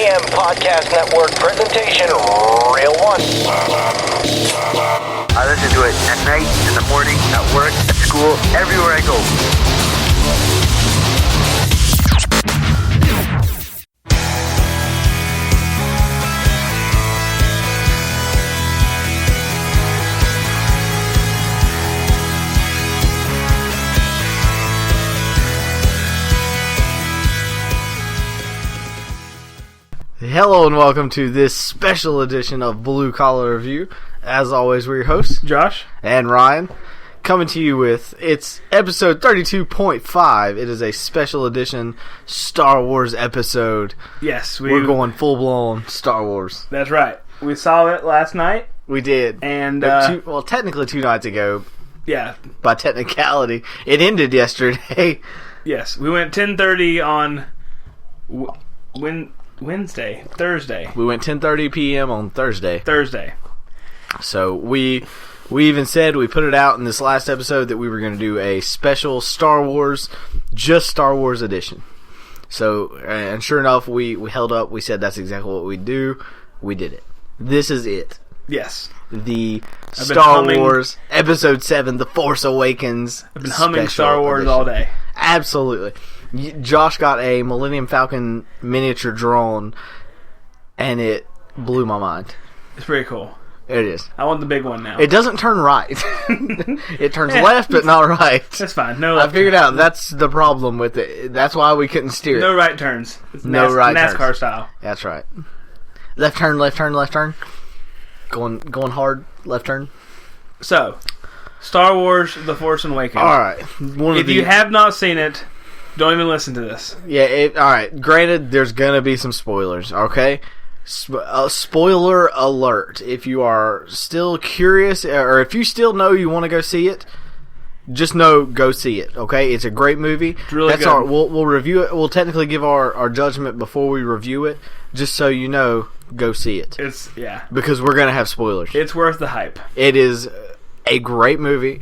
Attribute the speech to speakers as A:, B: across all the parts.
A: PM Podcast Network presentation, Real One.
B: I listen to it at night, in the morning, at work, at school, everywhere I go.
C: Hello and welcome to this special edition of Blue Collar Review. As always, we're your hosts,
D: Josh
C: and Ryan, coming to you with it's episode 32.5. It is a special edition Star Wars episode.
D: Yes,
C: we're going full blown Star Wars.
D: That's right. We saw it last night.
C: We did,
D: and
C: technically 2 nights ago.
D: Yeah,
C: by technicality, it ended yesterday.
D: Yes, we went 10:30 on Thursday.
C: We went 10:30 p.m. on Thursday. So we even said, we put it out in this last episode that we were going to do a special Star Wars edition. So, and sure enough, we held up. We said that's exactly what we'd do. We did it. This is it.
D: Yes.
C: The Star Wars Episode VII, The Force Awakens.
D: I've been humming Star Wars all day.
C: Absolutely. Josh got a Millennium Falcon miniature drone, and it blew my mind.
D: It's pretty cool.
C: It is.
D: I want the big one now.
C: It doesn't turn right. It turns left, but not right.
D: That's fine. No left
C: I figured out that's the problem with it. That's why we couldn't steer it.
D: No right turns. It's
C: right
D: NASCAR
C: turns.
D: style.
C: That's right. Left turn, left turn, left turn. Going hard, left turn.
D: So, Star Wars The Force Awakens.
C: Alright.
D: If you have not seen it, don't even listen to this.
C: Yeah, alright. Granted, there's going to be some spoilers, okay? Spoiler alert. If you are still curious, or if you still know you want to go see it, just know, go see it, okay? It's a great movie.
D: It's really good.
C: We'll review it. We'll technically give our judgment before we review it, just so you know, go see it. Because we're going to have spoilers.
D: It's worth the hype.
C: It is a great movie.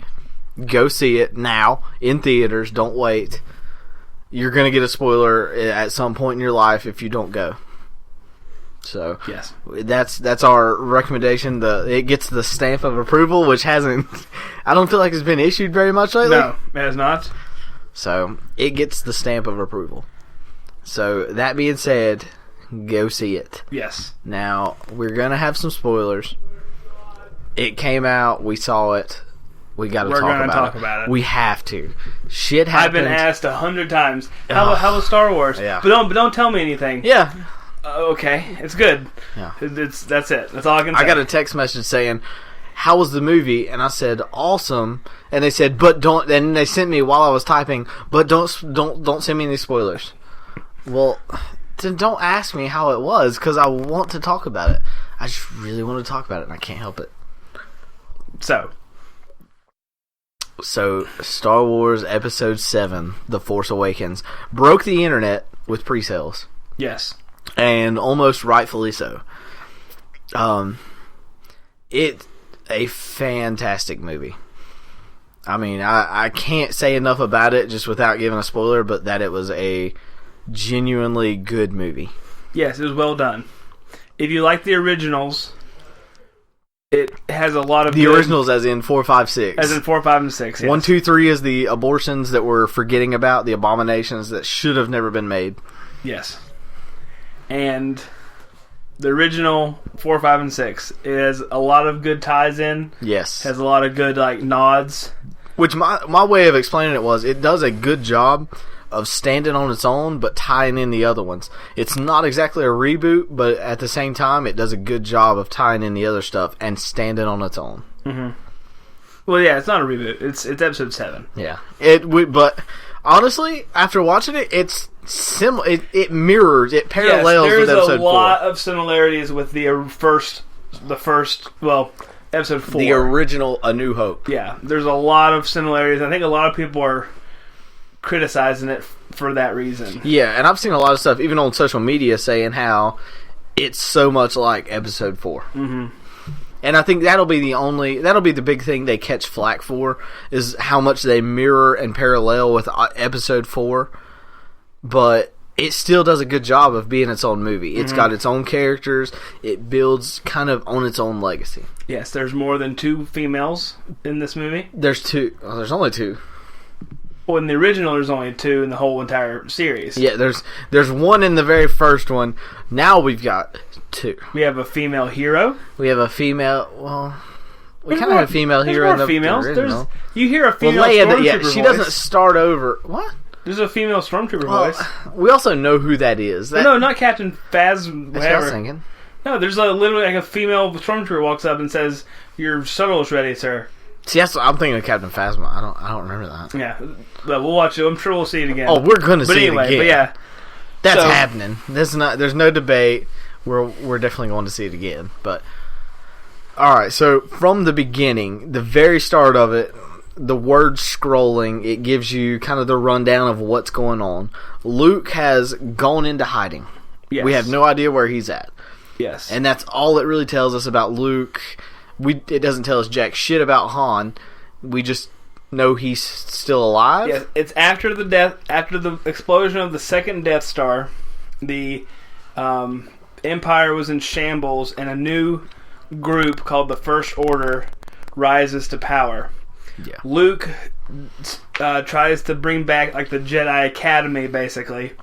C: Go see it now, in theaters. Don't wait. You're going to get a spoiler at some point in your life if you don't go. So
D: yes,
C: that's our recommendation. It gets the stamp of approval, which hasn't. I don't feel like it's been issued very much lately.
D: No, it has not.
C: So it gets the stamp of approval. So that being said, go see it.
D: Yes.
C: Now we're gonna have some spoilers. It came out. We saw it. We got to talk about it. We have to. Shit happens.
D: I've been asked 100 times. How was Star Wars?
C: Yeah.
D: But don't tell me anything.
C: Yeah.
D: Okay, it's good.
C: Yeah.
D: That's it. That's all I can say.
C: I got a text message saying, "How was the movie?" And I said, "Awesome." And they said, "But don't." And they sent me while I was typing, "But don't send me any spoilers." Well, then don't ask me how it was, because I want to talk about it. I just really want to talk about it, and I can't help it. So Star Wars Episode VII, The Force Awakens, broke the internet with pre-sales.
D: Yes.
C: And almost rightfully so. It's a fantastic movie. I mean, I can't say enough about it just without giving a spoiler, but that it was a genuinely good movie.
D: Yes, it was well done. If you like the originals, it has a lot of
C: the originals, as in 4, 5, 6.
D: As in 4, 5, and 6. Yes.
C: 1, 2, 3 is the abortions that we're forgetting about, the abominations that should have never been made.
D: Yes. And the original 4, 5, and 6 is a lot of good ties in.
C: Yes.
D: Has a lot of good nods.
C: Which my way of explaining it was, it does a good job of standing on its own, but tying in the other ones. It's not exactly a reboot, but at the same time, it does a good job of tying in the other stuff and standing on its own.
D: Mm-hmm. Well, yeah, it's not a reboot. It's Episode 7.
C: Yeah. But honestly, after watching it, it's similar. It mirrors, it parallels with Episode 4.
D: There's a lot of similarities with the first, Episode 4.
C: The original A New Hope.
D: Yeah, there's a lot of similarities. I think a lot of people are criticizing it for that reason.
C: Yeah, and I've seen a lot of stuff, even on social media, saying how it's so much like Episode 4.
D: Mm-hmm.
C: And I think that'll be the big thing they catch flack for, is how much they mirror and parallel with Episode 4. But it still does a good job of being its own movie. It's got its own characters. It builds kind of on its own legacy.
D: Yes, there's more than 2 females in this movie.
C: There's 2. Oh, there's only 2.
D: Well, in the original, there's only 2 in the whole entire series.
C: Yeah, there's 1 in the very first one. Now we've got 2.
D: We have a female hero.
C: We have a female. Well, we kind of have a female hero in the
D: females.
C: original.
D: You hear a female
C: Leia,
D: stormtrooper voice.
C: she doesn't start over. What?
D: There's a female stormtrooper voice.
C: We also know who that is.
D: No, not Captain Phas.
C: That's what I was
D: Whatever.
C: thinking.
D: No, there's literally like a female stormtrooper walks up and says, "Your shuttle is ready, sir."
C: See, I'm thinking of Captain Phasma. I don't remember that.
D: Yeah, but we'll watch it. I'm sure we'll see it again.
C: Oh, we're gonna see it again.
D: But yeah,
C: that's happening. There's no debate. We're definitely going to see it again. But all right, so from the beginning, the very start of it, the word scrolling, it gives you kind of the rundown of what's going on. Luke has gone into hiding.
D: yes.
C: We have no idea where he's at.
D: Yes,
C: And that's all it really tells us about Luke. It doesn't tell us jack shit about Han. We just know he's still alive.
D: yes. It's after the explosion of the second Death Star, the Empire was in shambles, and a new group called the First Order rises to power.
C: Yeah.
D: Luke tries to bring back like the Jedi Academy, basically,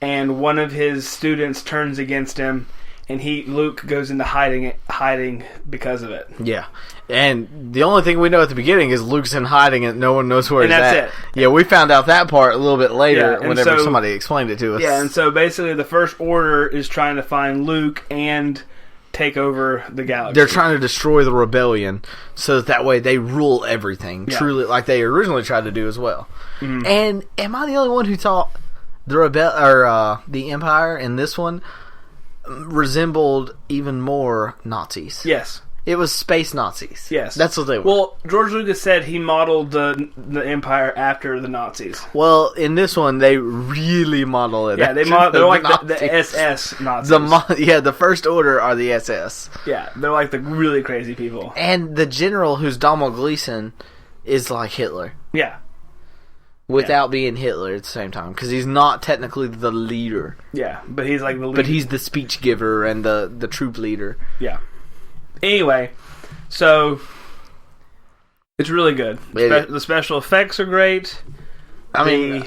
D: and one of his students turns against him, and Luke goes into hiding because of it.
C: Yeah. And the only thing we know at the beginning is Luke's in hiding and no one knows where
D: And
C: he's
D: that's
C: at.
D: it.
C: Yeah, we found out that part a little bit later
D: Yeah, and
C: whenever
D: so-
C: somebody explained it to us.
D: Yeah, and so basically the First Order is trying to find Luke and take over the galaxy.
C: They're trying to destroy the rebellion so that way they rule everything,
D: Yeah.
C: truly, like they originally tried to do as well. And am I the only one who thought the Empire in this one resembled even more Nazis?
D: Yes.
C: It was space Nazis.
D: Yes.
C: That's what they were.
D: Well, George Lucas said he modeled the Empire after the Nazis.
C: Well, in this one, they really model it.
D: Yeah,
C: after
D: they're like the
C: Nazis.
D: SS Nazis.
C: The First Order are the SS.
D: Yeah, they're like the really crazy people.
C: And the general, who's Donald Gleason, is like Hitler.
D: Yeah,
C: Without being Hitler at the same time. Because he's not technically the leader.
D: yeah, but he's like the leader.
C: But he's the speech giver and the troop leader.
D: Yeah. Anyway, so it's really good. The special effects are great.
C: I mean,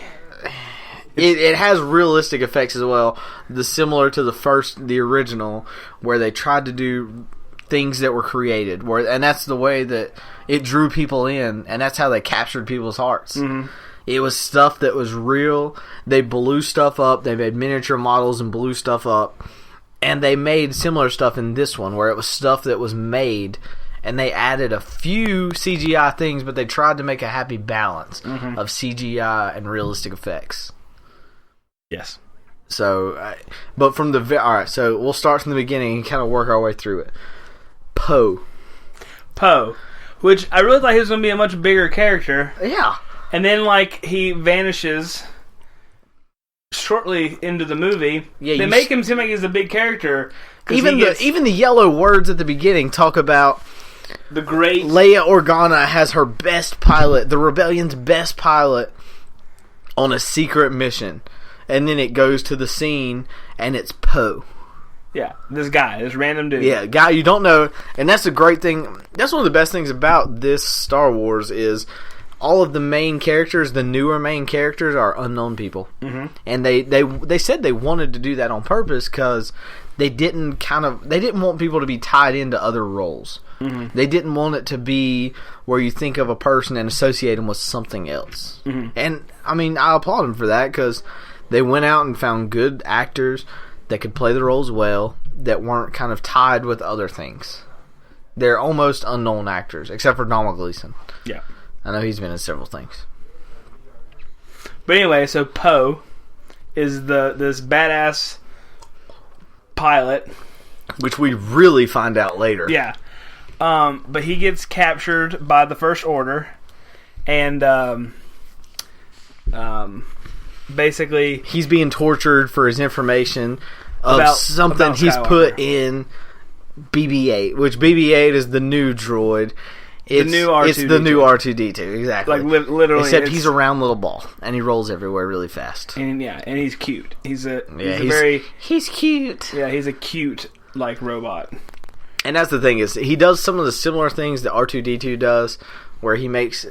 C: it has realistic effects as well. Similar to the original, where they tried to do things that were created, and that's the way that it drew people in, and that's how they captured people's hearts. Mm-hmm. It was stuff that was real. They blew stuff up. They made miniature models and blew stuff up. And they made similar stuff in this one, where it was stuff that was made, and they added a few CGI things, but they tried to make a happy balance of CGI and realistic effects.
D: Yes.
C: So, but from alright, so we'll start from the beginning and kind of work our way through it. Poe,
D: which I really thought he was going to be a much bigger character.
C: Yeah.
D: And then, like, he vanishes shortly into the movie.
C: Yeah,
D: they make him seem like he's a big character.
C: Even the yellow words at the beginning talk about
D: the great
C: Leia Organa has her best pilot, the rebellion's best pilot, on a secret mission. And then it goes to the scene, and it's Poe.
D: Yeah, this random dude.
C: Yeah, guy you don't know. And that's a great thing. That's one of the best things about this Star Wars is all of the main characters, the newer main characters, are unknown people. Mm-hmm. And they said they wanted to do that on purpose because they didn't want people to be tied into other roles. Mm-hmm. They didn't want it to be where you think of a person and associate them with something else. Mm-hmm. And, I mean, I applaud them for that because they went out and found good actors that could play the roles well, that weren't kind of tied with other things. They're almost unknown actors, except for Donald Gleason.
D: Yeah.
C: I know he's been in several things.
D: But anyway, so Poe is this badass pilot.
C: Which we really find out later.
D: Yeah. But he gets captured by the First Order. And basically
C: he's being tortured for his information
D: about
C: something
D: about
C: he's
D: Skywalker.
C: put in BB-8, which BB-8 is the new droid. It's
D: new R2D2.
C: It's the new R2D2, exactly.
D: Like literally,
C: except he's a round little ball and he rolls everywhere really fast.
D: and he's cute. He's a
C: he's cute.
D: Yeah, he's a cute like robot.
C: And that's the thing is he does some of the similar things that R2D2 does, where he makes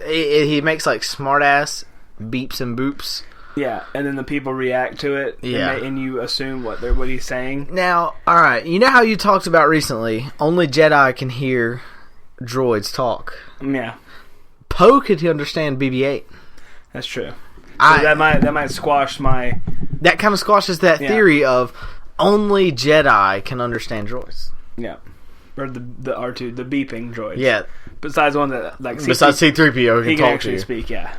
C: like smart ass beeps and boops.
D: Yeah, and then the people react to it.
C: Yeah,
D: and you assume what he's saying.
C: Now, all right, you know how you talked about recently? Only Jedi can hear droids talk.
D: Yeah,
C: Poe could understand BB-8.
D: that's true. So that might squash my.
C: That kind of squashes that theory of only Jedi can understand droids.
D: Yeah. Or the R2, the beeping droid.
C: Yeah.
D: Besides one that like
C: besides C-3PO
D: he
C: can talk
D: actually
C: to you.
D: speak. Yeah.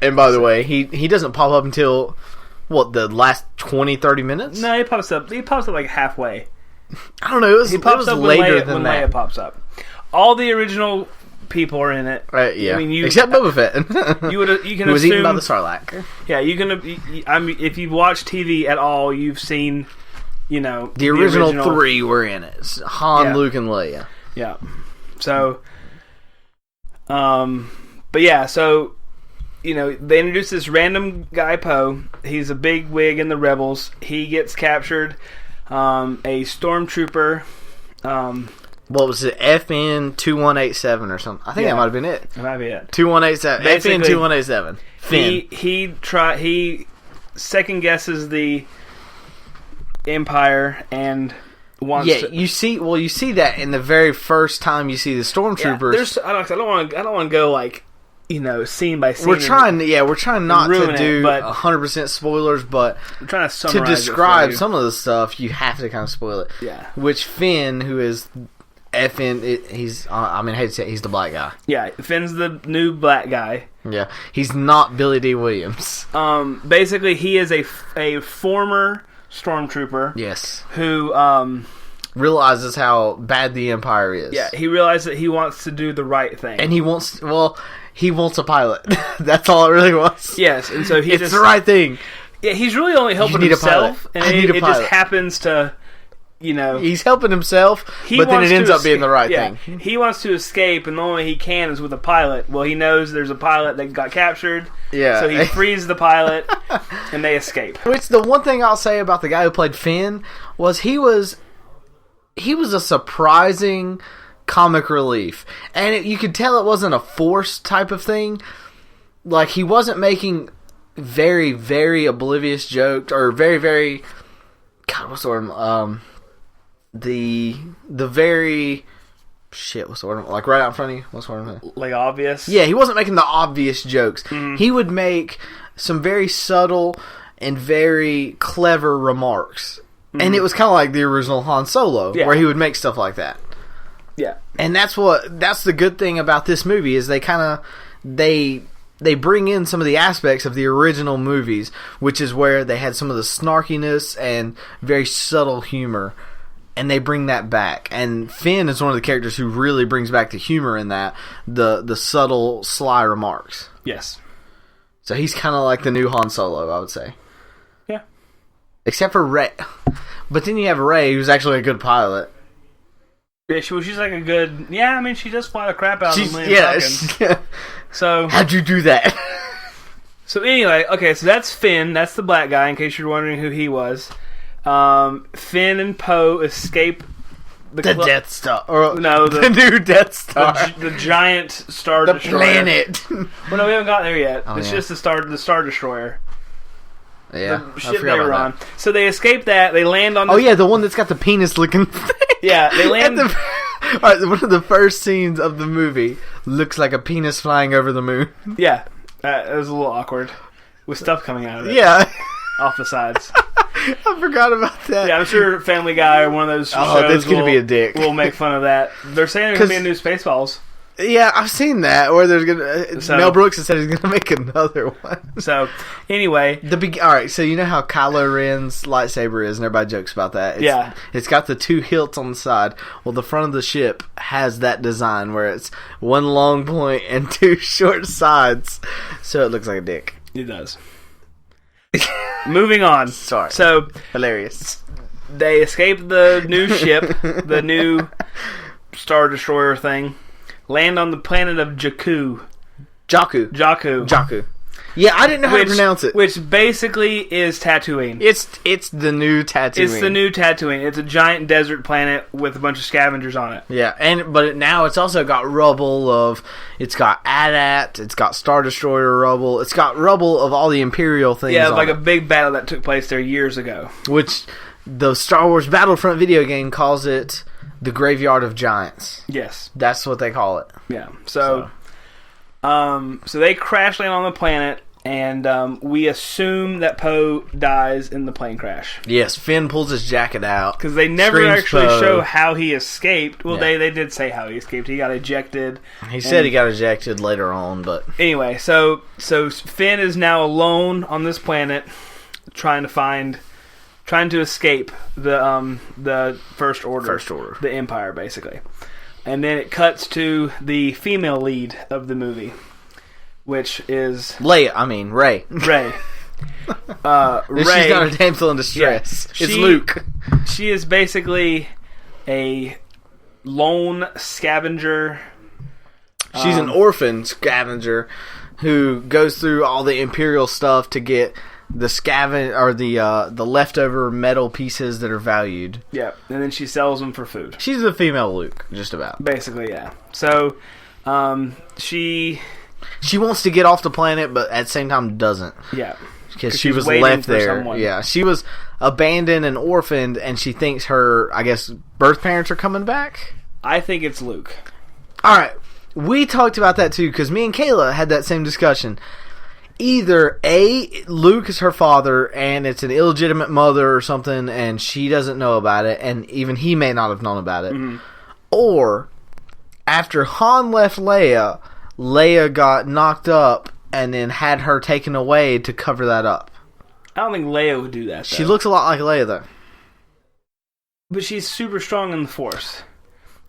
C: And by the way, he doesn't pop up until what, the last 20-30 minutes?
D: No, he pops up. He pops up like halfway.
C: I don't know. It was
D: up
C: later
D: when
C: than
D: Leia
C: that.
D: pops up. All the original people are in it.
C: Right? Yeah.
D: I mean,
C: except Boba Fett.
D: You can
C: who was
D: assume
C: eaten by the Sarlacc.
D: Yeah, you can. I mean, if you've watched TV at all, you've seen.
C: The original three were in it. It's Han, Luke, and Leia.
D: Yeah. So, but yeah, so they introduce this random guy Poe. He's a big wig in the Rebels. He gets captured. A stormtrooper.
C: What was it? FN 2187 or something? I think that might have been it.
D: That might be it.
C: 2187.
D: Basically,
C: FN 2187. Finn.
D: He second guesses the Empire and wants.
C: Yeah, you see that in the very first time you see the stormtroopers.
D: Yeah, I don't want to go like scene by scene.
C: We're trying not to do
D: 100%
C: spoilers, but
D: I'm trying to summarize
C: to describe some of the stuff, you have to kind of spoil it.
D: Yeah.
C: Which Finn, who is FN, he's I hate to say it, he's the black guy.
D: Yeah, Finn's the new black guy.
C: Yeah, he's not Billy D. Williams.
D: Basically, he is a former stormtrooper.
C: Yes.
D: Who
C: realizes how bad the Empire is.
D: Yeah, he realized that he wants to do the right thing,
C: and he wants a pilot. That's all it really was.
D: Yes, and so it's
C: the right thing.
D: Yeah, he's really only helping himself, and it just happens to,
C: he's helping himself, but then it ends up being the right thing.
D: He wants to escape, and the only way he can is with a pilot. Well, he knows there's a pilot that got captured, so he frees the pilot, and they escape.
C: Which, the one thing I'll say about the guy who played Finn was he was a surprising comic relief, and you could tell it wasn't a forced type of thing. Like, he wasn't making very, very oblivious jokes, or very, very, God, what's the word? The very shit. What's the word? Like right out in front of you. What's the word?
D: Like obvious.
C: Yeah, he wasn't making the obvious jokes.
D: Mm-hmm.
C: He would make some very subtle and very clever remarks, and it was kind of like the original Han Solo, where he would make stuff like that.
D: Yeah,
C: and that's the good thing about this movie is they bring in some of the aspects of the original movies, which is where they had some of the snarkiness and very subtle humor, and they bring that back. And Finn is one of the characters who really brings back the humor in that, the subtle, sly remarks.
D: Yes.
C: So he's kind of like the new Han Solo, I would say.
D: Yeah.
C: Except for Rey. But then you have Rey, who's actually a good pilot.
D: Yeah, she's like a good... Yeah, I mean, she does fly the crap out of them.
C: Yeah.
D: So...
C: How'd you do that?
D: So anyway, okay, so that's Finn. That's the black guy, in case you're wondering who he was. Finn and Poe escape
C: the Death Star. The new Death Star.
D: The giant Star
C: the
D: Destroyer.
C: Planet.
D: Well, no, we haven't gotten there yet.
C: Oh,
D: it's just the Star Destroyer.
C: Yeah,
D: the ship they were on. So they escape that. They land on.
C: Oh yeah, the one that's got the penis-looking thing.
D: Yeah, they land.
C: Alright, one of the first scenes of the movie looks like a penis flying over the moon.
D: Yeah, it was a little awkward with stuff coming out of it.
C: Yeah,
D: off the sides.
C: I forgot about that.
D: Yeah, I'm sure Family Guy or one of those shows
C: that's gonna be a dick.
D: We'll make fun of that. They're saying there's gonna be a new Spaceballs.
C: Yeah, I've seen that where there's gonna. Mel Brooks has said he's gonna make another one.
D: So anyway,
C: alright, so you know how Kylo Ren's lightsaber is, and everybody jokes about that. It's got the two hilts on the side. Well, the front of the ship has that design where it's one long point and two short sides, so it looks like a dick.
D: It does. Moving on.
C: Sorry.
D: So
C: hilarious.
D: They escape the new ship, the new Star Destroyer thing. land on the planet of Jakku.
C: Jakku. Yeah, I didn't know how to pronounce it.
D: Which basically is Tatooine.
C: It's the new Tatooine.
D: It's the new Tatooine. It's a giant desert planet with a bunch of scavengers on it.
C: Yeah, but now it's also got rubble of... It's got AT-AT, it's got Star Destroyer rubble, it's got rubble of all the Imperial things.
D: Yeah, like a big battle that took place there years ago.
C: Which the Star Wars Battlefront video game calls it the Graveyard of Giants.
D: Yes.
C: That's what they call it.
D: Yeah, so they crash land on the planet, and we assume that Poe dies in the plane crash.
C: Yes, Finn pulls his jacket out.
D: Because they never
C: screams
D: actually
C: Poe.
D: show how he escaped. Well,
C: Yeah.
D: they did say how he escaped. He got ejected.
C: He said he got ejected later on, but...
D: Anyway, so Finn is now alone on this planet, trying to escape the First Order. The Empire, basically. And then it cuts to the female lead of the movie, which is... Rey.
C: Rey.
D: Rey.
C: She's not a damsel in distress.
D: Yeah,
C: It's Luke.
D: She is basically a lone scavenger.
C: She's an orphan scavenger who goes through all the Imperial stuff to get the the leftover metal pieces that are valued.
D: Yeah, and then she sells them for food.
C: She's the female Luke, just about.
D: Basically, yeah. So, she
C: wants to get off the planet, but at the same time doesn't.
D: Yeah.
C: Because she
D: she's
C: was
D: waiting
C: left
D: for
C: there.
D: someone.
C: Yeah, she was abandoned and orphaned, and she thinks her, I guess, birth parents are coming back?
D: I think it's Luke.
C: Alright, we talked about that too, because me and Kayla had that same discussion. Either A, Luke is her father, and it's an illegitimate mother or something, and she doesn't know about it, and even he may not have known about it.
D: Mm-hmm.
C: Or, after Han left Leia, Leia got knocked up, and then had her taken away to cover that up.
D: I don't think Leia would do that, though.
C: She looks a lot like Leia, though.
D: But she's super strong in the Force.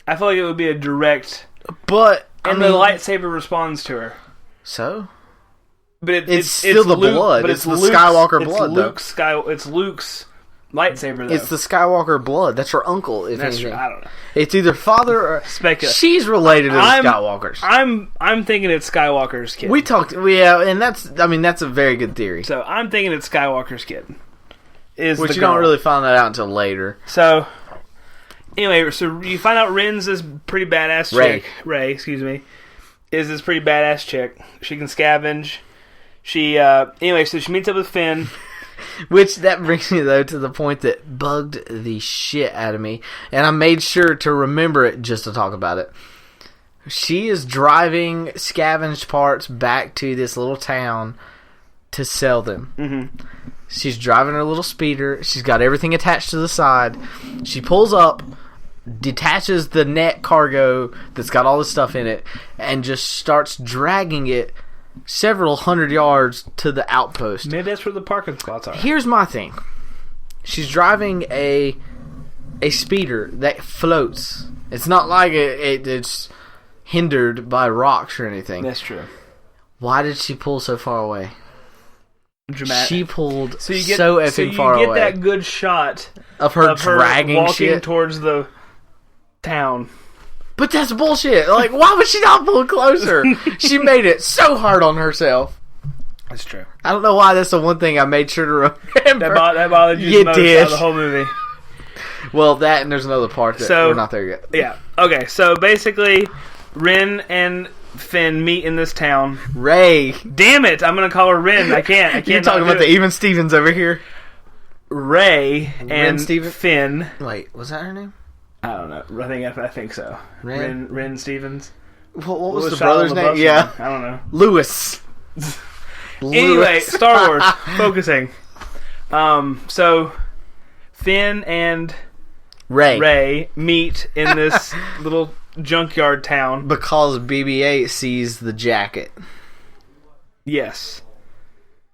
D: I feel like it would be a direct...
C: But,
D: the lightsaber responds to her.
C: So?
D: But
C: it's still the
D: Luke,
C: blood.
D: But
C: it's the Skywalker blood, though.
D: It's Luke's lightsaber, though.
C: It's the Skywalker blood. That's her uncle, if
D: That's
C: anything.
D: true. I don't know.
C: It's either father or...
D: Speculative.
C: She's related to the Skywalkers.
D: I'm thinking it's Skywalker's kid.
C: And that's a very good theory.
D: So I'm thinking it's Skywalker's kid.
C: Which you don't really find that out until later.
D: So, anyway, so you find out Ren's this pretty badass chick. Rey, excuse me. Is this pretty badass chick. She can scavenge. She, anyway, so she meets up with Finn.
C: Which, that brings me, though, to the point that bugged the shit out of me. And I made sure to remember it just to talk about it. She is driving scavenged parts back to this little town to sell them.
D: Mm-hmm.
C: She's driving her little speeder. She's got everything attached to the side. She pulls up, detaches the net cargo that's got all this stuff in it, and just starts dragging it several hundred yards to the outpost.
D: Maybe that's where the parking spots are.
C: Here's my thing. She's driving a speeder that floats. It's not like it's hindered by rocks or anything.
D: That's true.
C: Why did she pull so far away?
D: Dramatic.
C: She pulled so effing
D: So
C: far away.
D: you get that good shot
C: of her dragging
D: walking
C: shit
D: towards the town.
C: But that's bullshit. Like, why would she not pull closer? She made it so hard on herself.
D: That's true.
C: I don't know why that's the one thing I made sure to remember.
D: That bothered you the most out of the whole movie.
C: Well, that and there's another part that we're not there yet.
D: Yeah. Okay, so basically, Ren and Finn meet in this town.
C: Rey.
D: Damn it! I'm gonna call her Ren. I can't.
C: You're talking about the Even Stevens over here.
D: Rey and Finn.
C: Wait, was that her name?
D: I don't know. I think so. Ren Stevens.
C: What was the brother's name? Yeah.
D: I don't know.
C: Lewis.
D: Anyway, Star Wars. Focusing. So, Finn and Rey meet in this little junkyard town.
C: Because BB-8 sees the jacket.
D: Yes.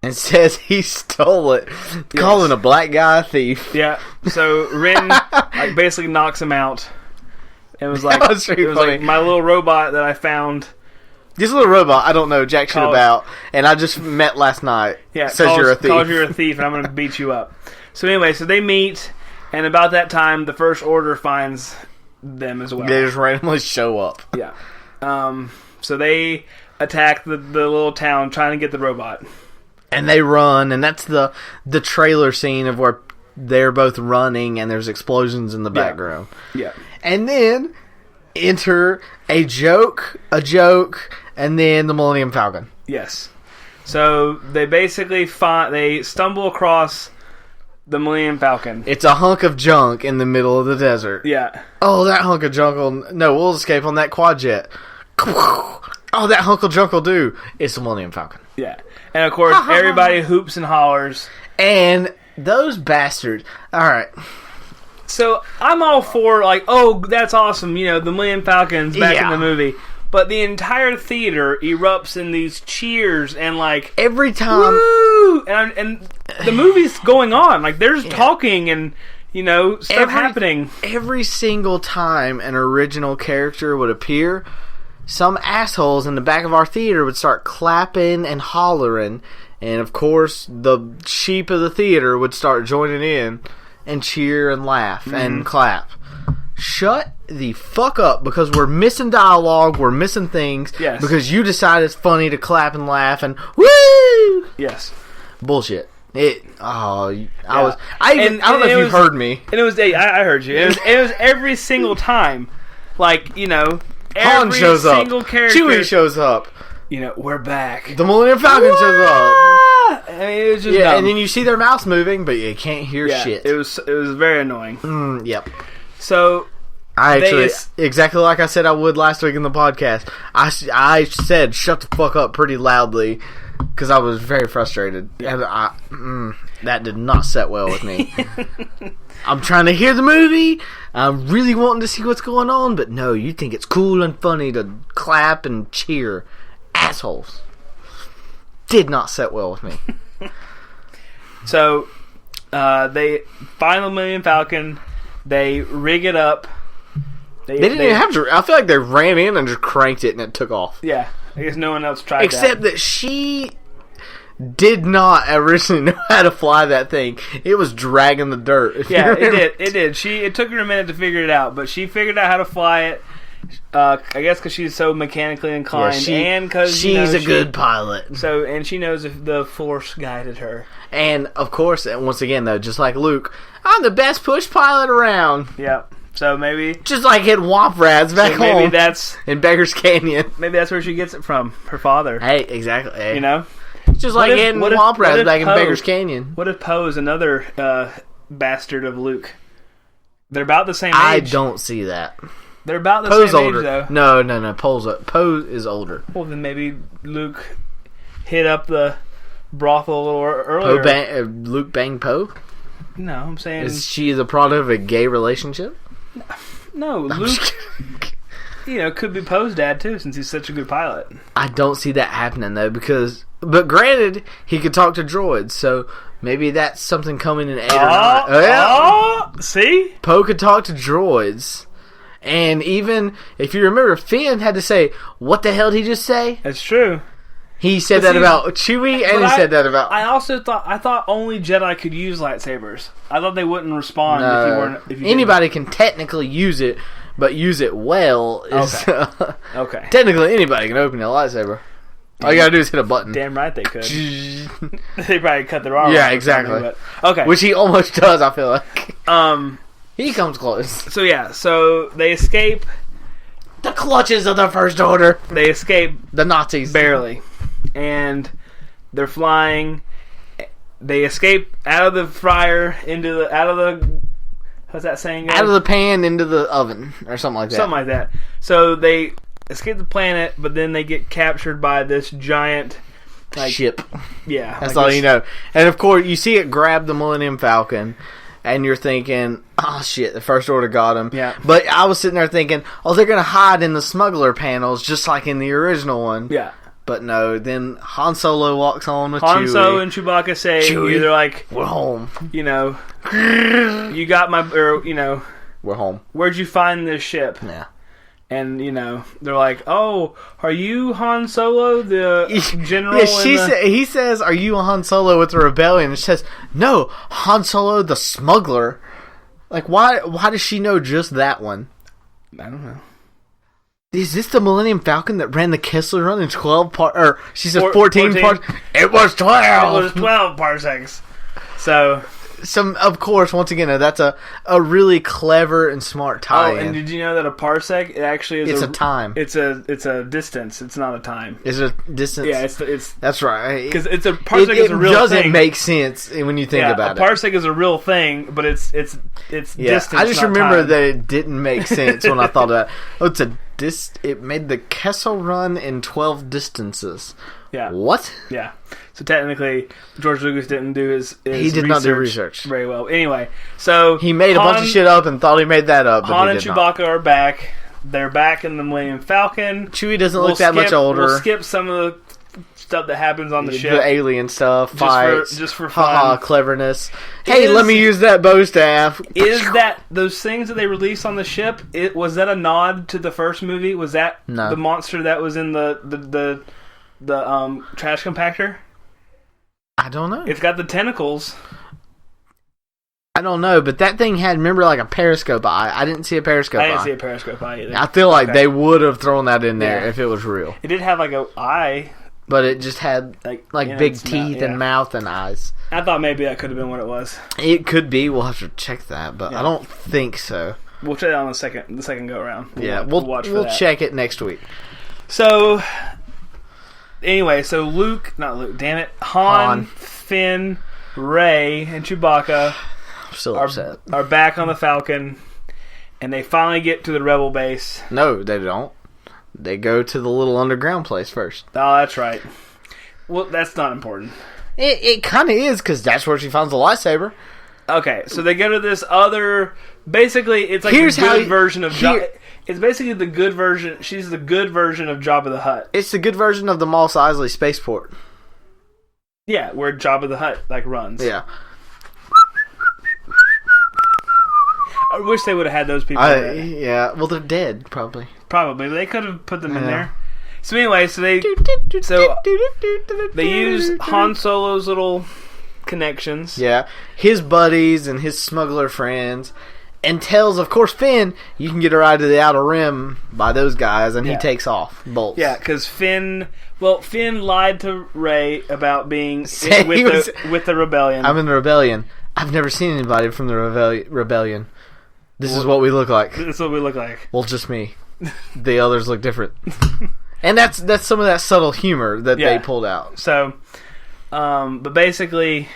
C: And says he stole it. Yes. Calling a black guy a thief.
D: Yeah. So Ren basically knocks him out. It was like like my little robot that I found.
C: This little robot I don't know jack shit about, and I just met last night.
D: Yeah,
C: says you're a thief.
D: Calls you're a thief, and I'm going to beat you up. So anyway, so they meet, and about that time, the First Order finds them as well.
C: They just randomly show up.
D: Yeah. So they attack the little town trying to get the robot.
C: And they run, and that's the trailer scene of where they're both running and there's explosions in the background.
D: Yeah.
C: And then enter a joke, and then the Millennium Falcon.
D: Yes. So they basically they stumble across the Millennium Falcon.
C: It's a hunk of junk in the middle of the desert.
D: Yeah.
C: Oh, that hunk of junk we'll escape on that quad jet. Oh, that hunk of junk will do. It's the Millennium Falcon.
D: Yeah. And of course, everybody hoops and hollers.
C: And those bastards. Alright.
D: So I'm all for, like, oh, that's awesome. You know, the Millennium Falcon's back in the movie. But the entire theater erupts in these cheers and, like,
C: every time.
D: Woo! And the movie's going on. Like, there's talking and, you know, stuff happening.
C: Every single time an original character would appear, some assholes in the back of our theater would start clapping and hollering, and of course the sheep of the theater would start joining in and cheer and laugh and clap. Shut the fuck up, because we're missing dialogue, we're missing things, because you decide it's funny to clap and laugh and woo!
D: Yes.
C: Bullshit. I don't know if you heard me.
D: And it was, I heard you. It was every single time. Like, you know,
C: Han shows up.
D: Character,
C: Chewie shows up.
D: You know, we're back.
C: The Millennium Falcon shows up.
D: I mean, it was just dumb.
C: And then you see their mouths moving, but you can't hear shit.
D: It was very annoying.
C: Yep.
D: So
C: I actually, exactly like I said I would last week in the podcast, I said shut the fuck up pretty loudly because I was very frustrated. And that did not set well with me. I'm trying to hear the movie. I'm really wanting to see what's going on, but no, you think it's cool and funny to clap and cheer. Assholes. Did not set well with me.
D: So, they find the Millennium Falcon. They rig it up.
C: They didn't even have to. I feel like they ran in and just cranked it and it took off.
D: Yeah, I guess no one else tried
C: except that she did not originally know how to fly that thing. It was dragging the dirt.
D: Yeah, it did. It took her a minute to figure it out, but she figured out how to fly it. I guess because she's so mechanically inclined, and because
C: she's a good pilot.
D: So, and she knows if the Force guided her.
C: And of course, once again though, just like Luke, I'm the best push pilot around.
D: Yep. So maybe
C: just like hitting Womp Rats back home.
D: Maybe that's
C: in Beggars Canyon.
D: Maybe that's where she gets it from. Her father.
C: Hey, exactly. Hey.
D: You know,
C: just like hitting Womp Rats back in Beggars Canyon.
D: What if Poe is another bastard of Luke? They're about the same age.
C: I don't see that.
D: They're about the
C: Poe's
D: same
C: older.
D: age, though.
C: No. Poe is older.
D: Well, then maybe Luke hit up the brothel a little earlier.
C: Luke banged Poe?
D: No, I'm saying...
C: Is she the product of a gay relationship?
D: No, Luke, could be Poe's dad, too, since he's such a good pilot.
C: I don't see that happening, though, because... But granted, he could talk to droids, so maybe that's something coming in 8 or 9.
D: See?
C: Poe could talk to droids. And even, if you remember, Finn had to say, what the hell did he just say?
D: That's true.
C: He said that about Chewie, and he said that about...
D: I thought only Jedi could use lightsabers. I thought they wouldn't respond if you weren't... If you
C: anybody can technically use it, but use it well is...
D: Okay.
C: Technically, anybody can open a lightsaber. All you gotta do is hit a button.
D: Damn right they could. They probably cut their arm off.
C: Yeah, exactly.
D: But, okay.
C: Which he almost does, I feel like. He comes close.
D: So they escape
C: the clutches of the First Order.
D: They escape
C: the Nazis
D: barely, and they're flying. They escape out of the fryer out of the what's that saying?
C: Out of the pan into the oven or something like that.
D: Something like that. So they escape the planet, but then they get captured by this giant
C: ship.
D: Yeah,
C: that's all you know. And of course, you see it grab the Millennium Falcon. And you're thinking, oh shit, the First Order got him.
D: Yeah.
C: But I was sitting there thinking, oh, they're going to hide in the smuggler panels just like in the original one.
D: Yeah.
C: But no, then Han Solo walks on with Chewie.
D: Han Solo and Chewbacca say, they're like,
C: we're home.
D: You you got my,
C: we're home.
D: Where'd you find this ship?
C: Yeah.
D: And, they're like, oh, are you Han Solo, the general?
C: Yeah, he says, are you Han Solo with the rebellion? And she says, no, Han Solo the smuggler. Like, why does she know just that one?
D: I don't know.
C: Is this the Millennium Falcon that ran the Kessler Run in 12 parts? Or she said 14
D: 14.
C: parts. It was 12.
D: It was 12 parsecs. So...
C: Of course, once again, that's a really clever and smart tie-in.
D: Oh, and did you know that a parsec actually is
C: It's a time.
D: It's a distance. It's not a time.
C: Is it a distance?
D: Yeah, it's
C: that's right.
D: because it's a parsec is a real thing.
C: It doesn't make sense when you think about it.
D: A parsec is a real thing, but it's distance.
C: I just
D: not
C: remember
D: time.
C: that it didn't make sense when I thought of that. Oh, it made the Kessel Run in 12 distances.
D: Yeah.
C: What?
D: Yeah. So technically, George Lucas didn't do his
C: he did not do research
D: very well. Anyway, so
C: he made a bunch of shit up and thought he made that up. But
D: Han
C: he
D: and
C: did
D: Chewbacca
C: not.
D: are back. They're back in the Millennium Falcon.
C: Chewie doesn't look that much older.
D: We'll skip some of the stuff that happens on the ship.
C: The alien stuff, fights,
D: just for fun.
C: Haha, cleverness. Hey, let me use that bow staff.
D: Is that those things that they released on the ship? Was that a nod to the first movie? Was that the monster that was in the trash compactor?
C: I don't know.
D: It's got the tentacles.
C: I don't know, but that thing had, remember, like a periscope eye. I didn't see a periscope eye.
D: I didn't see a periscope eye either.
C: I feel like they would have thrown that in there if it was real.
D: It did have like an eye.
C: But it just had like big teeth and mouth and eyes.
D: I thought maybe that could have been what it was.
C: It could be. We'll have to check that, but I don't think so.
D: We'll check it on the second go around.
C: We'll check it next week.
D: So... Anyway, so Han, Finn, Rey, and Chewbacca
C: I'm still upset.
D: Are back on the Falcon, and they finally get to the Rebel base.
C: No, they don't. They go to the little underground place first.
D: Oh, that's right. Well, that's not important.
C: It kind of is, because that's where she finds the lightsaber.
D: Okay, so they go to this other... Basically, it's like the good version of... It's basically the good version... She's the good version of Jabba the Hutt.
C: It's the good version of the Mos Eisley spaceport.
D: Yeah, where Jabba the Hutt, runs.
C: Yeah.
D: I wish they would have had those people in it.
C: Yeah, well, they're dead, probably.
D: Probably, but they could have put them in there. So anyway, they use Han Solo's little connections.
C: Yeah, his buddies and his smuggler friends, and tells, of course, Finn, you can get a ride to the Outer Rim by those guys, and he takes off, bolts.
D: Yeah, because Finn lied to Rey about being with the rebellion.
C: I'm in the rebellion. I've never seen anybody from the rebellion. This is what we look like.
D: This is what we look like.
C: Well, just me. The others look different. And that's some of that subtle humor that they pulled out.
D: So, but basically,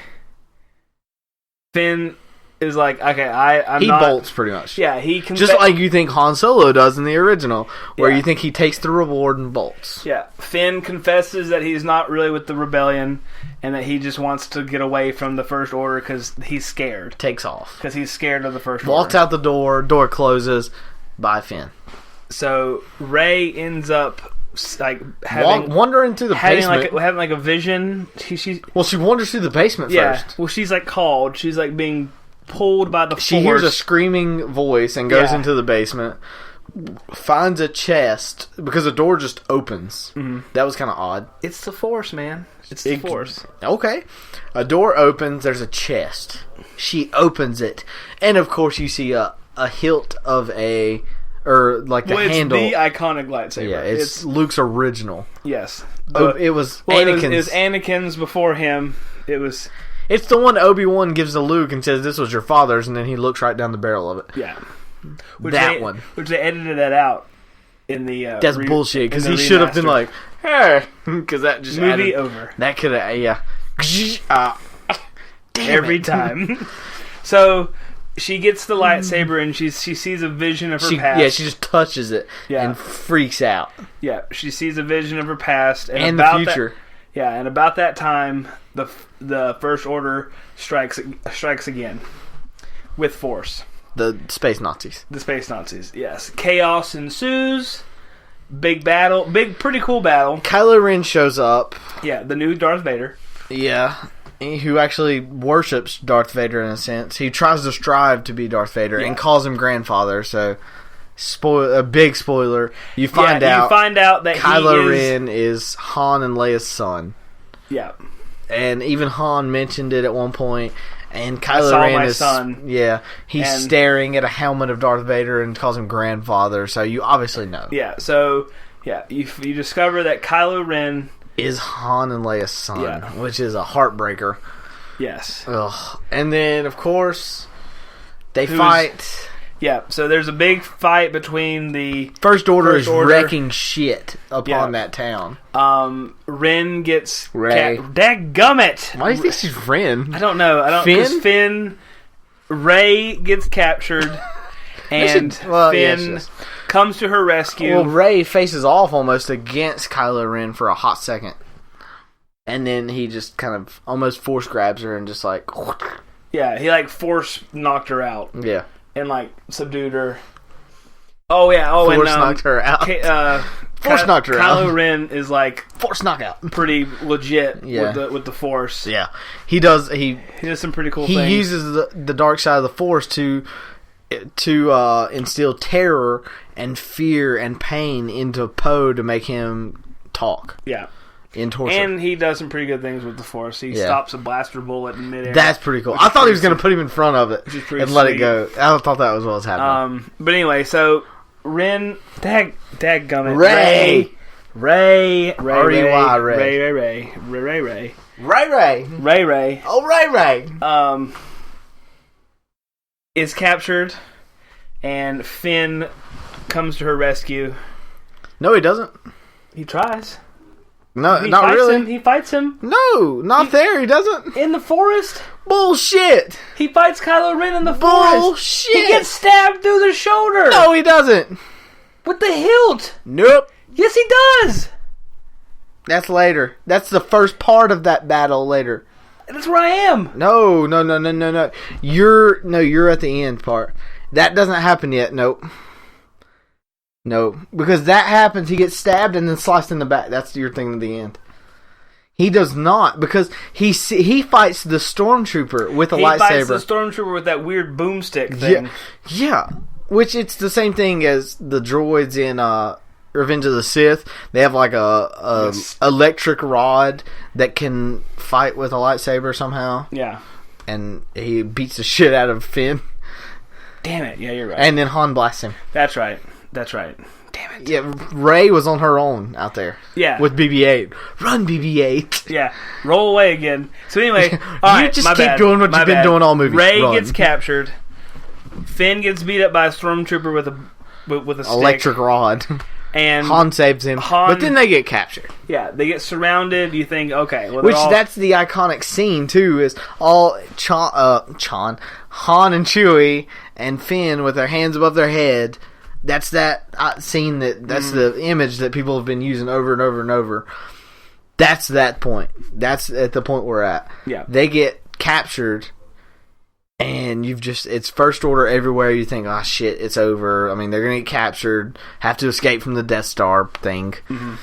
D: Finn is like, okay, he
C: bolts pretty much.
D: Yeah, he
C: just like you think Han Solo does in the original, where you think he takes the reward and bolts.
D: Yeah, Finn confesses that he's not really with the rebellion, and that he just wants to get away from the First Order because he's scared.
C: Takes off
D: because he's scared of the First Order.
C: Walks out the door closes. Bye, Finn.
D: So Rey ends up wandering through the basement, having a vision. She
C: wanders through the basement first.
D: Well, she's called. She's being pulled by the Force.
C: She hears a screaming voice and goes into the basement. Finds a chest because the door just opens. Mm-hmm. That was kind of odd.
D: It's the Force, man. It's the Force.
C: Okay. A door opens. There's a chest. She opens it, and of course you see a hilt of the handle.
D: It's the iconic lightsaber.
C: Yeah, it's Luke's original.
D: Yes.
C: It was Anakin's.
D: It was Anakin's before him.
C: It's the one Obi-Wan gives to Luke and says, "This was your father's," and then he looks right down the barrel of it.
D: Yeah. Which they edited that out in the...
C: That's bullshit, because he should have been like, hey, because that just
D: movie over.
C: That could have,
D: every time. So, she gets the lightsaber, and she sees a vision of her past.
C: Yeah, she just touches it and freaks out.
D: Yeah, she sees a vision of her past.
C: And the future.
D: And about that time, the First Order strikes again. With Force.
C: The Space Nazis.
D: Yes. Chaos ensues. Big battle. Pretty cool battle.
C: Kylo Ren shows up.
D: Yeah, the new Darth Vader.
C: Yeah. Who actually worships Darth Vader in a sense. He tries to strive to be Darth Vader and calls him grandfather, so... a big spoiler. You find out
D: that
C: Kylo Ren is Han and Leia's son.
D: Yeah.
C: And even Han mentioned it at one point. And
D: I
C: Kylo
D: saw
C: Ren
D: my
C: is
D: son.
C: Yeah, he's
D: And-
C: staring at a helmet of Darth Vader and calls him grandfather. So you obviously know.
D: Yeah. So you discover that Kylo Ren
C: Is Han and Leia's son,
D: Yeah.
C: which is a heartbreaker.
D: Yes.
C: Ugh. And then of course they fight.
D: Yeah. So there's a big fight between the
C: First Order is
D: Order.
C: wrecking shit upon
D: Yeah.
C: that town.
D: Ren gets
C: Rey.
D: Dadgummit!
C: Why do you think she's Ren?
D: I don't know. Finn. Rey gets captured, and Finn comes to her rescue.
C: Well, Rey faces off almost against Kylo Ren for a hot second. And then he just kind of almost force grabs her and just like...
D: Yeah, he force knocked her out
C: Yeah.
D: and subdued her. Oh yeah,
C: Force knocked her out. Force knocked her out.
D: Kylo Ren is
C: Force knockout.
D: pretty legit
C: Yeah.
D: with the Force.
C: Yeah. He does
D: some pretty cool
C: he
D: things.
C: uses the dark side of the Force to instill terror and fear and pain into Poe to make him talk.
D: Yeah.
C: In torture.
D: And he does some pretty good things with the Force. He stops a blaster bullet in midair.
C: That's pretty cool. I thought he was going to put him in front of it and let it go. I thought that was what was happening.
D: But anyway, so Ren, dadgummit,
C: Rey.
D: Ray.
C: R-E-Y,
D: Ray.
C: Oh, Ray.
D: Is captured, and Finn comes to her rescue.
C: No, he doesn't.
D: He tries.
C: No,
D: He
C: not
D: fights
C: really.
D: him. He fights him
C: No, not there. He doesn't.
D: in the forest.
C: Bullshit.
D: He fights Kylo Ren in the forest.
C: Bullshit.
D: He gets stabbed through the shoulder.
C: No, he doesn't.
D: With the hilt.
C: Nope.
D: Yes, he does.
C: That's later. That's the first part of that battle later.
D: That's where I am.
C: No. You're at the end part. That doesn't happen yet. Nope. No, because that happens. He gets stabbed and then sliced in the back. That's your thing at the end. He does not, because he fights the stormtrooper with a lightsaber. He
D: fights the stormtrooper with that weird boomstick thing.
C: Yeah. Which it's the same thing as the droids in Revenge of the Sith. They have a electric rod that can fight with a lightsaber somehow.
D: Yeah.
C: And he beats the shit out of Finn.
D: Damn it. Yeah, you're right.
C: And then Han blasts him.
D: That's right. Damn it.
C: Yeah, Rey was on her own out there.
D: Yeah.
C: With BB-8. Run, BB-8.
D: Yeah. Roll away again. So anyway,
C: you just keep doing what you've been doing all movie.
D: Rey
C: Run.
D: gets captured. Finn gets beat up by a stormtrooper with a stick.
C: Electric rod.
D: And
C: Han saves him. But then they get captured.
D: Yeah, they get surrounded. You think, okay. Well,
C: that's the iconic scene, too, is all Han and Chewie and Finn with their hands above their head. That's that scene that's the image that people have been using over and over and over. That's that point. That's at the point we're at.
D: Yeah.
C: They get captured, and it's First Order everywhere. You think, oh shit, it's over. I mean, they're gonna get captured, have to escape from the Death Star thing.
D: Mm-hmm.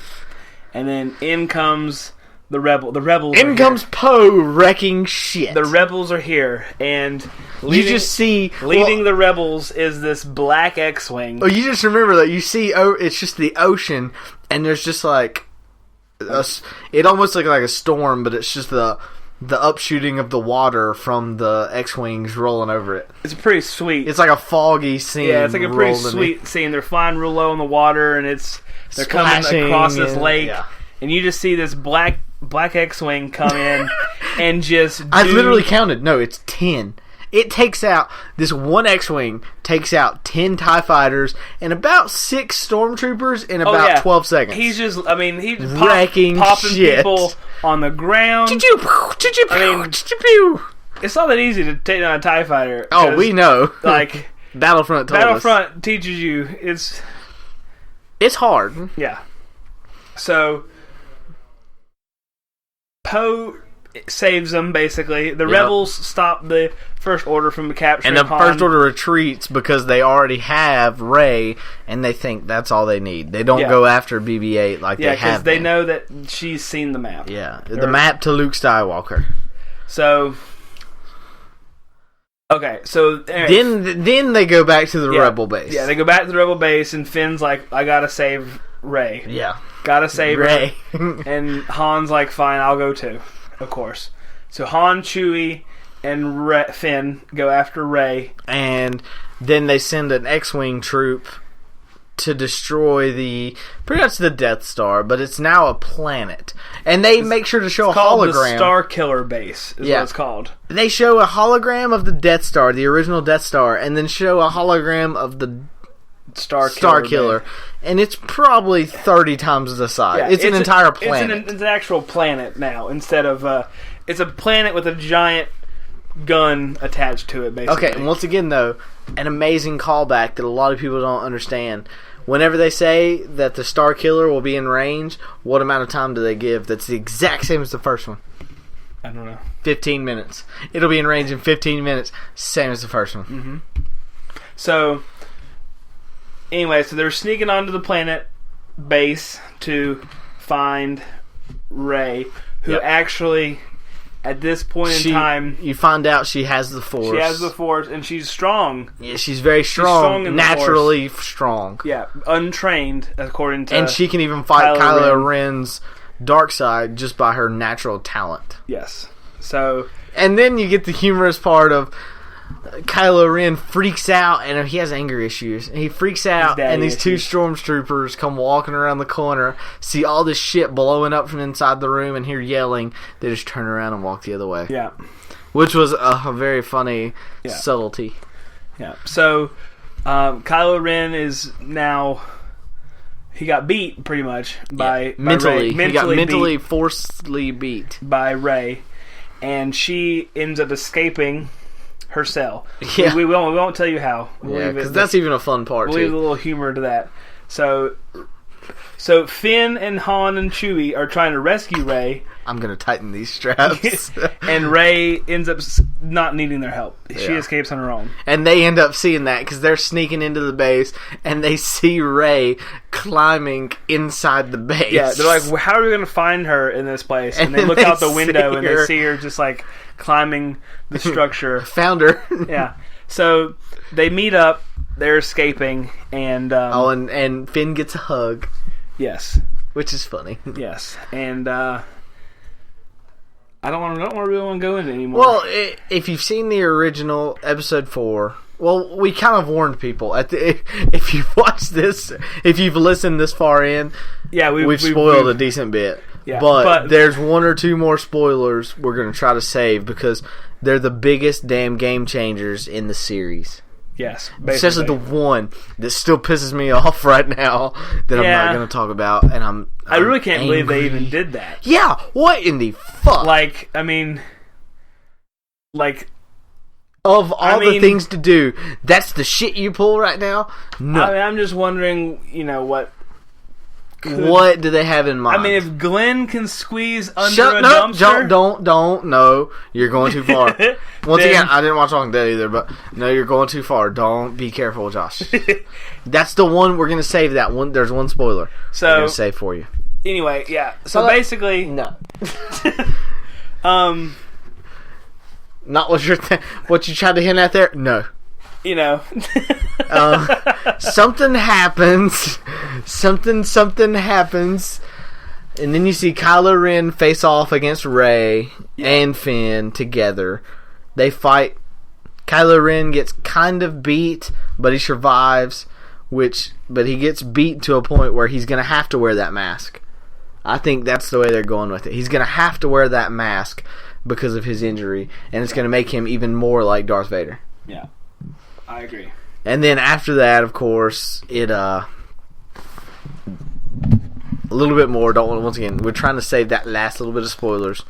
D: And then in comes the rebels.
C: In comes Poe wrecking shit.
D: The rebels are here, and
C: you just see
D: leading the rebels is this black X-wing.
C: Oh, you just remember that you see. It's just the ocean, and there's just it almost looks like a storm, but it's just the upshooting of the water from the X-wings rolling over it.
D: It's pretty sweet.
C: It's like a foggy scene.
D: Yeah, it's like a pretty sweet scene. They're flying real low in the water, and they're coming across this lake, and you just see this black X-wing come in and just.
C: I literally counted. No, it's 10. It takes out this one X-wing takes out 10 TIE fighters and about 6 stormtroopers in about 12 seconds.
D: He's just
C: wrecking
D: popping
C: shit.
D: People on the ground. It's not that easy to take down a TIE fighter.
C: Oh, we know.
D: Like
C: Battlefront told us.
D: Battlefront teaches you
C: it's hard.
D: Yeah. So Poe saves them, basically. The rebels stop the First Order from capturing
C: Han. And the
D: Han.
C: First Order retreats because they already have Rey, and they think that's all they need. They don't go after BB-8 like they have. Yeah, because
D: they know that she's seen the map.
C: Yeah, the map to Luke Skywalker.
D: So... Okay, so...
C: Then they go back to the Rebel base.
D: Yeah, they go back to the Rebel base, and Finn's like, I gotta save Rey.
C: Yeah.
D: Gotta save
C: Rey.
D: her. And Han's like, fine, I'll go too. Of course. So Han, Chewie, and Finn go after Rey.
C: And then they send an X-Wing troop to destroy pretty much the Death Star, but it's now a planet. And they make sure to show a hologram.
D: The Star Killer base is what it's called.
C: They show a hologram of the Death Star, the original Death Star, and then show a hologram of the Star Killer. And it's probably 30 times the size. Yeah, it's an entire planet.
D: It's an actual planet now, instead of... it's a planet with a giant gun attached to it, basically.
C: Okay, and once again, though, an amazing callback that a lot of people don't understand. Whenever they say that the Star Killer will be in range, what amount of time do they give? That's the exact same as the first one.
D: I don't know.
C: 15 minutes. It'll be in range in 15 minutes, same as the first one.
D: Mm-hmm. So, anyway, so they're sneaking onto the planet base to find Rey, who actually... At this point in time...
C: You find out she has the Force.
D: She has the Force, and she's strong.
C: Yeah, she's very strong.
D: She's
C: naturally strong.
D: Yeah, untrained, according to...
C: And she can even fight Kylo Ren's dark side just by her natural talent.
D: Yes. So...
C: And then you get the humorous part of... Kylo Ren freaks out, and he has anger issues. And he freaks out, and these two stormtroopers come walking around the corner, see all this shit blowing up from inside the room, and hear yelling. They just turn around and walk the other way.
D: Yeah.
C: Which was a very funny subtlety.
D: Yeah. So, Kylo Ren is now... He got beat, pretty much, by
C: mentally.
D: Rey.
C: He got mentally, forcefully beat.
D: By Rey. And she ends up escaping... her cell.
C: Yeah.
D: We won't tell you how.
C: Because that's even a fun part,
D: we'll leave a little humor to that. So Finn and Han and Chewie are trying to rescue Rey.
C: I'm going to tighten these straps.
D: And Rey ends up not needing their help. She escapes on her own.
C: And they end up seeing that because they're sneaking into the base and they see Rey climbing inside the base.
D: Yeah, they're like, well, how are we going to find her in this place? And they look out the window and they see her just like climbing the structure.
C: Found her.
D: Yeah. So they meet up, they're escaping, and...
C: and Finn gets a hug.
D: Yes.
C: Which is funny.
D: Yes. And, I don't really want to go into it anymore.
C: Well, if you've seen the original Episode 4, well, we kind of warned people. If you've watched this, if you've listened this far in, we've spoiled a decent bit. Yeah, but there's one or two more spoilers we're going to try to save because they're the biggest damn game changers in the series.
D: Yes, basically.
C: Especially the one that still pisses me off right now that I'm not going to talk about, and
D: I really can't believe they even did that.
C: Yeah, what in the fuck? Of all the things to do, that's the shit you pull right now? No.
D: I'm just wondering, what
C: do they have in mind?
D: If Glenn can squeeze under a dumpster...
C: Don't, no. You're going too far. Once again, I didn't watch Walking Dead either, but no, you're going too far. Don't be careful, Josh. That's the one, we're going to save that one. There's one spoiler we're going to save for you.
D: Anyway, yeah. So basically...
C: No. Not what you tried to hint at there? No. Something happens. Something happens. And then you see Kylo Ren face off against Rey and Finn together. They fight. Kylo Ren gets kind of beat, but he survives. But he gets beat to a point where he's going to have to wear that mask. I think that's the way they're going with it. He's going to have to wear that mask because of his injury, and it's going to make him even more like Darth Vader.
D: Yeah. I agree.
C: And then after that, of course, a little bit more. Once again, we're trying to save that last little bit of spoilers.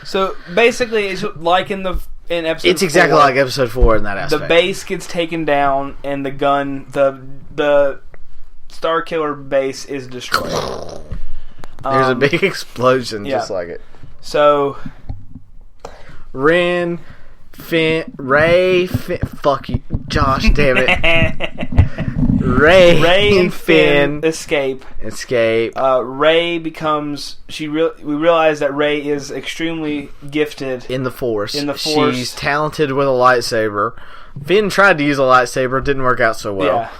D: So basically, it's like in episode.
C: It's exactly
D: 4,
C: like episode 4 in that aspect.
D: The base gets taken down, and the gun, the Star Killer base is destroyed.
C: There's a big explosion, just like it.
D: So,
C: Ray, fuck you, Josh, damn it. Ray and Finn
D: escape.
C: Ray
D: becomes we realize that Ray is extremely gifted
C: in the Force. She's talented with a lightsaber. Finn tried to use a lightsaber, didn't work out so well.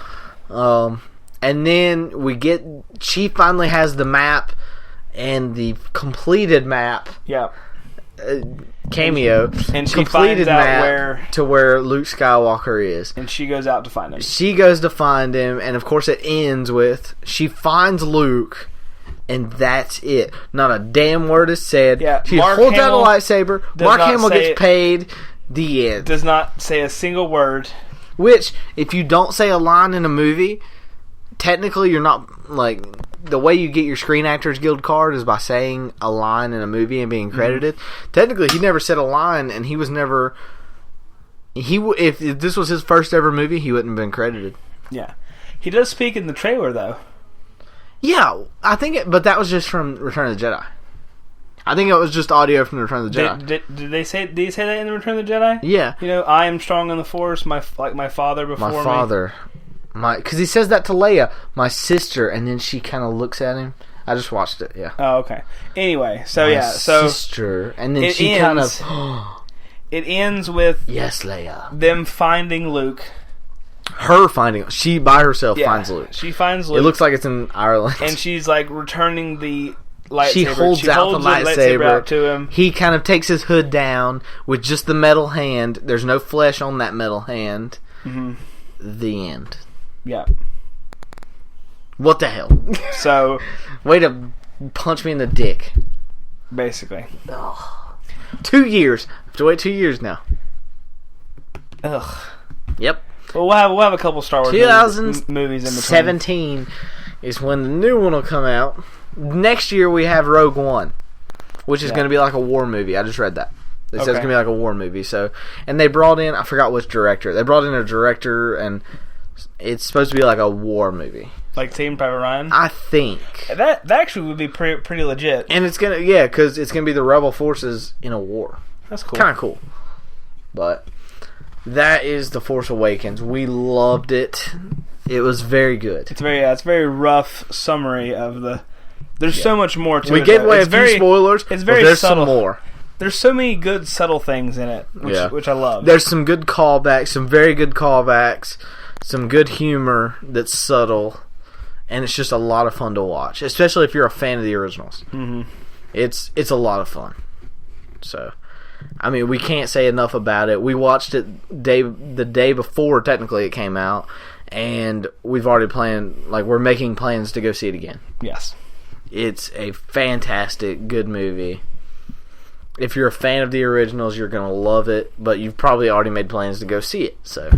C: Yeah. And then she finally has the map and the completed map.
D: Yeah.
C: cameo,
D: and she
C: completed
D: finds out
C: map to where Luke Skywalker is.
D: And she goes out to find him.
C: She goes to find him, and of course it ends with she finds Luke, and that's it. Not a damn word is said.
D: Yeah,
C: she
D: Mark
C: holds
D: Hamill
C: out a lightsaber. Mark Hamill gets paid. The end.
D: Does not say a single word.
C: Which, if you don't say a line in a movie, technically you're not, like, the way you get your Screen Actors Guild card is by saying a line in a movie and being credited. Technically, he never said a line, and he was never... If this was his first ever movie, he wouldn't have been credited.
D: Yeah. He does speak in the trailer, though.
C: Yeah, I think but that was just from Return of the Jedi. I think it was just audio from Return of the Jedi.
D: Did he say that in the Return of the Jedi?
C: Yeah.
D: You know, I am strong in the Force, like my father before me.
C: My father. Because he says that to Leia, my sister, and then she kind of looks at him. I just watched it, yeah.
D: Oh, okay. Anyway, so
C: my
D: yeah, so...
C: sister, and then she kind of...
D: It ends with...
C: Yes, Leia.
D: Them finding Luke.
C: Her finding... She, by herself, finds Luke.
D: She finds Luke.
C: It looks like it's in Ireland.
D: And she's, like, returning the... lightsaber.
C: She holds out the lightsaber
D: out to him.
C: He kind of takes his hood down with just the metal hand. There's no flesh on that metal hand.
D: Mm-hmm.
C: The end.
D: Yeah.
C: What the hell?
D: So,
C: way to punch me in the dick.
D: Basically.
C: Ugh. 2 years. I have to wait 2 years now.
D: Ugh.
C: Yep.
D: Well, we'll have a couple Star Wars movies in between.
C: 2017 is when the new one will come out. Next year we have Rogue One, which is going to be like a war movie. I just read that. It says it's going to be like a war movie. So, and they brought in, I forgot which director. They brought in a director, and it's supposed to be like a war movie.
D: Like Saving Private Ryan?
C: I think.
D: That actually would be pretty legit.
C: And it's going to, because it's going to be the rebel forces in a war.
D: That's cool.
C: Kind of cool. But that is The Force Awakens. We loved it. It was very good.
D: It's a very rough summary of the... There's so much more to it.
C: We gave away a few spoilers.
D: It's very
C: there's
D: subtle.
C: Some more.
D: There's so many good, subtle things in it, which I love.
C: There's some good callbacks, some very good callbacks, some good humor that's subtle, and it's just a lot of fun to watch, especially if you're a fan of the originals.
D: Mm-hmm.
C: It's a lot of fun. So, I mean, we can't say enough about it. We watched it the day before, technically, it came out, and we've already we're making plans to go see it again.
D: Yes.
C: It's a fantastic, good movie. If you're a fan of the originals, you're going to love it, but you've probably already made plans to go see it, so.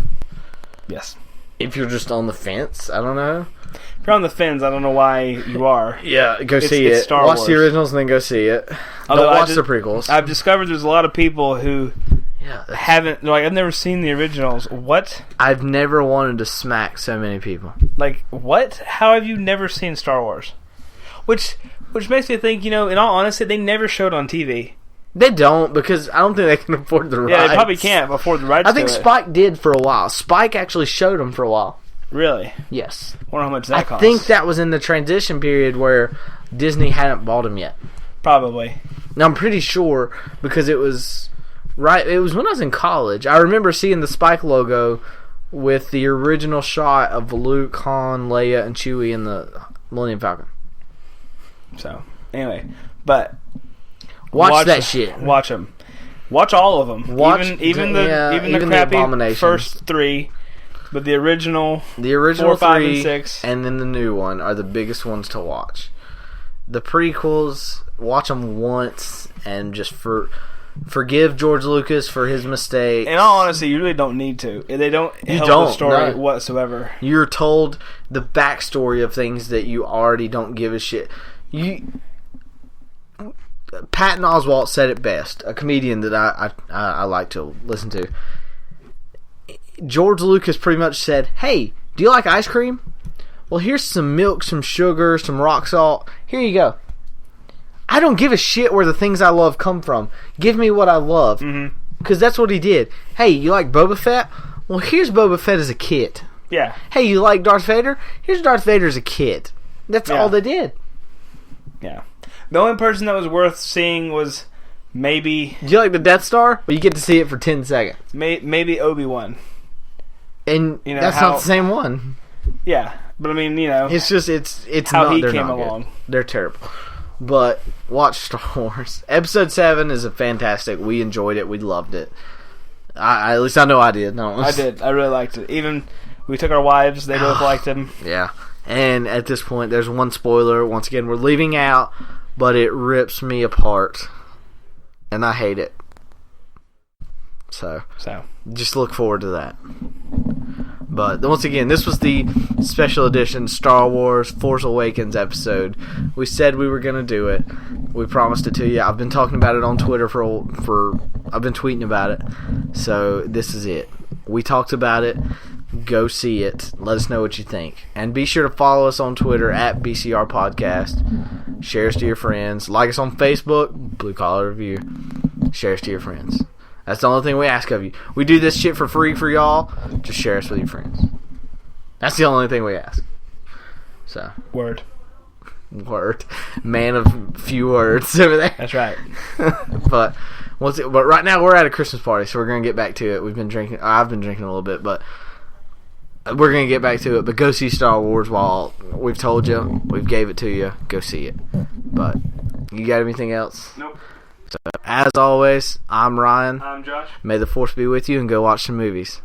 D: Yes.
C: If you're just on the fence, I don't know.
D: If you're on the fence, I don't know why you are.
C: Yeah, go see it.
D: Star
C: Watch
D: Wars.
C: the originals and then go see it.
D: Although
C: don't watch the prequels.
D: I've discovered there's a lot of people who haven't, I've never seen the originals. What?
C: I've never wanted to smack so many people.
D: Like, what? How have you never seen Star Wars? Which makes me think, in all honesty, they never showed on TV.
C: They don't, because I don't think they can afford the rights.
D: Yeah, they probably can't afford the rights.
C: I think Spike did for a while. Spike actually showed them for a while.
D: Really?
C: Yes.
D: I wonder how much that costs.
C: I think that was in the transition period where Disney hadn't bought them yet.
D: Probably.
C: Now, I'm pretty sure, because it was when I was in college. I remember seeing the Spike logo with the original shot of Luke, Han, Leia, and Chewie in the Millennium Falcon.
D: So, anyway, but
C: watch that shit.
D: Watch them. Watch all of them. Even the crappy first three, but the original 4, 5, and 6,
C: and then the new one are the biggest ones to watch. The prequels, watch them once and just forgive George Lucas for his mistakes.
D: In all honesty, you really don't need to. They don't help the story whatsoever.
C: You're told the backstory of things that you already don't give a shit. Patton Oswalt said it best, a comedian that I like to listen to. George Lucas pretty much said, "Hey, do you like ice cream? Well, here's some milk, some sugar, some rock salt. Here you go. I don't give a shit where the things I love come from. Give me what I love." Because that's what he did. Hey, you like Boba Fett? Well, here's Boba Fett as a kid.
D: Yeah.
C: Hey, you like Darth Vader? Here's Darth Vader as a kid. That's all they did.
D: Yeah. The only person that was worth seeing was maybe...
C: Do you like the Death Star? Well, you get to see it for 10 seconds.
D: Maybe Obi-Wan.
C: And that's not the same one.
D: Yeah. But I mean,
C: it's just, it's
D: how
C: not,
D: he
C: they're
D: came
C: not
D: along.
C: Good. They're terrible. But watch Star Wars. Episode 7 is a fantastic. We enjoyed it. We loved it. At least I know I did. No,
D: I did. I really liked it. Even we took our wives. They both liked him.
C: Yeah. And at this point, there's one spoiler. Once again, we're leaving out, but it rips me apart. And I hate it. So just look forward to that. But once again, this was the special edition Star Wars Force Awakens episode. We said we were going to do it. We promised it to you. I've been talking about it on Twitter I've been tweeting about it. So this is it. We talked about it. Go see it. Let us know what you think. And be sure to follow us on Twitter at BCR Podcast. Share us to your friends. Like us on Facebook, Blue Collar Review. Share us to your friends. That's the only thing we ask of you. We do this shit for free for y'all. Just share us with your friends. That's the only thing we ask. So.
D: Word.
C: Man of few words over there.
D: That's right.
C: But right now we're at a Christmas party, so we're gonna get back to it. We've been drinking. I've been drinking a little bit, but we're gonna get back to it. But go see Star Wars while we've told you, we've gave it to you. Go see it. But you got anything else?
D: Nope.
C: So, as always, I'm Ryan.
D: I'm Josh.
C: May the Force be with you, and go watch some movies.